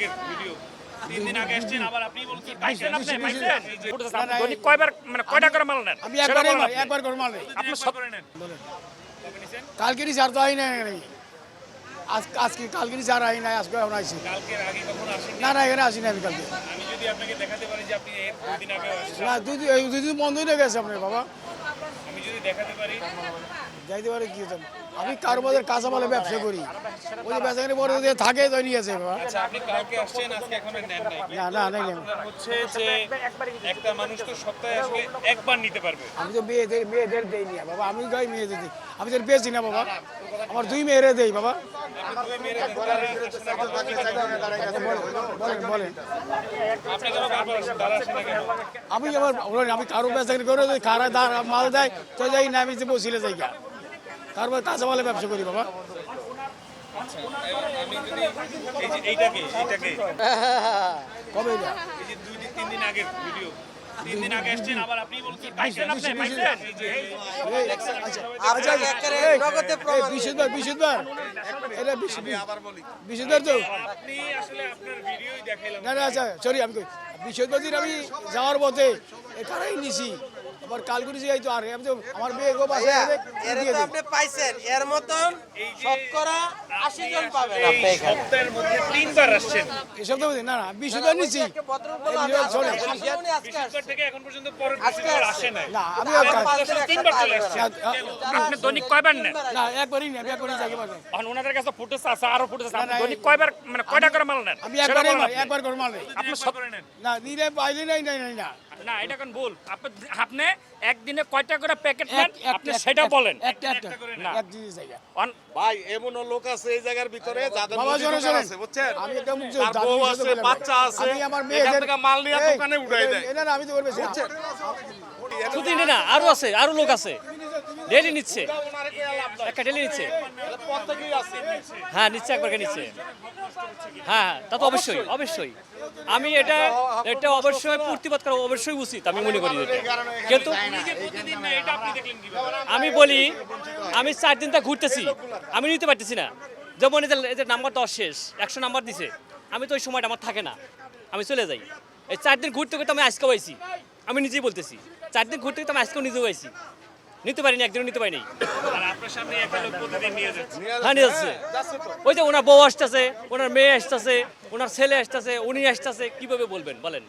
আগের ভিডিও 3 দিন আগে আসছেন আবার আপনি বলছেন পাইছেন আপনি পাইছেন দৈনিক কয়বার মানে কয়টা করে মাল নেন আমি একবার করে মাল নেই। আপনি সব করে নেন বলেন কবে নিছেন কালকে নি চার তো আই নাই আজকে কালকে নি চার আই নাই আজকে এখন আইছি কালকের আগে কখন আসেন না এখানে আসি না আমি কালকে আমি যদি আপনাকে দেখাতে পারি যে আপনি এর 2 দিন আগে আসছেন না দুই দিন বন্ধ হয়ে গেছে আপনার বাবা আমি যদি দেখাতে পারি যাইতে পারে কি হতো আমি কারোবাদের কাঁচামালের ব্যবসা করি ওই বেচাকের পরে যে থাকে তো নিয়ে আছে বাবা আচ্ছা আপনি কালকে আসছেন আজকে এখনো নেন নাই না নেই আপনার হচ্ছে যে একটা মানুষ তো সপ্তাহে আসলে একবার নিতে পারবে আমি তো মেয়েদের দেই না বাবা আমি গাই মেয়েদের দিই আমি তো বেচি না বাবা আমার দুই মেয়েরে দেই বাবা আপনি দুই মেরে বলেন আপনি কেন বারবার আসেন তারা আসেন না কেন আমি আবার আমি কারো বেচাকের করে খারা মাল দেয় তো যাই না আমি যে বসিলে যাই গা তারপর কাঁচামালের ব্যবসা করি বাবা আচ্ছা আমি যদি এই যে এইটাকে কবে এটা এই যে 2 3 দিন আগের ভিডিও 3 দিন আগে আসছেন আবার আপনি বলছেন পাইছেন আপনি পাইছেন এই যে বিশুদ্ধবার এটা বিশুদ্ধবার তো আপনি আসলে আপনার ভিডিওই দেখাইলাম না আচ্ছা সরি আমি বিশুদ্ধবার দিন আমি যাওয়ার পথে কারাই নিছি আবার কালগুড়ি যাই তো আর আমি তো আমার মেয়ে গো বাসে এর তো আপনি পাইছেন এর মতন শতকরা 80 জন পাবেন আপনি এই এখানে সপ্তাহের মধ্যে 3 বার আসছেন এসব তো না বিশুদ্ধবার নিছি বিশুদ্ধবার থেকে এখন পর্যন্ত পরের বিশুদ্ধবার আসে নাই না আমি 3 বার চলে আসছে আপনি দৈনিক কয়বার নেন না একবারই না আমি একবারই যাই বাসে এখন ওনাদের কাছে ফুটেজ আছে আরো ফুটেজ আছে আপনি দৈনিক কয়বার মানে কয়টা করে মাল নেন আমি সেটা বলেন আপনি। একবার করে মাল নেই আপনি সব করে নেন না নিলে পাইলে নাই না না এটা কোন ভুল আপনি একদিনে কয়টা করে প্যাকেট নেন আপনি সেটা বলেন একটা না। এক জিনিস জায়গা ভাই এমনও লোক আছে এই জায়গার ভিতরে যাদের বাবা মুদি জোরে দোকান জোরে আছে বুঝছেন আমি একদম তার বউ আছে বাচ্চা আছে আমি আমার এখান মেয়েদের থেকে মাল নিয়ে দোকানে উঠাই দেয় না আমি তো করবে শুধু না আরো আছে আরো লোক আছে ডেলি নিচ্ছে একটা ডেলি নিচ্ছে হ্যাঁ নিচ্ছে একবার নিচ্ছে হ্যাঁ তা তো অবশ্যই আমি এটা অবশ্যই প্রতিবাদ করা অবশ্যই উচিত আমি মনে করি এটা কিন্তু প্রতিদিন না এটা আপনি দেখলেন কিভাবে আমি বলি আমি 4 দিন তা ঘুরতেছি আমি নিতে পারতেছি না যেমন এই যে নাম্বার 10 শেষ 100 নাম্বার দিছে আমি তো ওই সময়টা আমার থাকে না আমি চলে যাই এই 4 দিন ঘুরতে ঘুরতে আমি আজকে পাইছি আমি নিজেই বলতেছি 4 দিন ঘুরতে ঘুরতে আমি আজকেও নিজেও পাইছি নিতে পারিনি একদিনও নিতে পারিনি আর আপনার সামনে একটা লোক প্রতিদিন নিয়ে যাচ্ছে হ্যাঁ নিয়ে যাচ্ছে ওই যে ওনার বউ আসতেছে ওনার মেয়ে আসতেছে ওনার ছেলে আসতেছে উনি আসতেছে কিভাবে বলবেন বলেন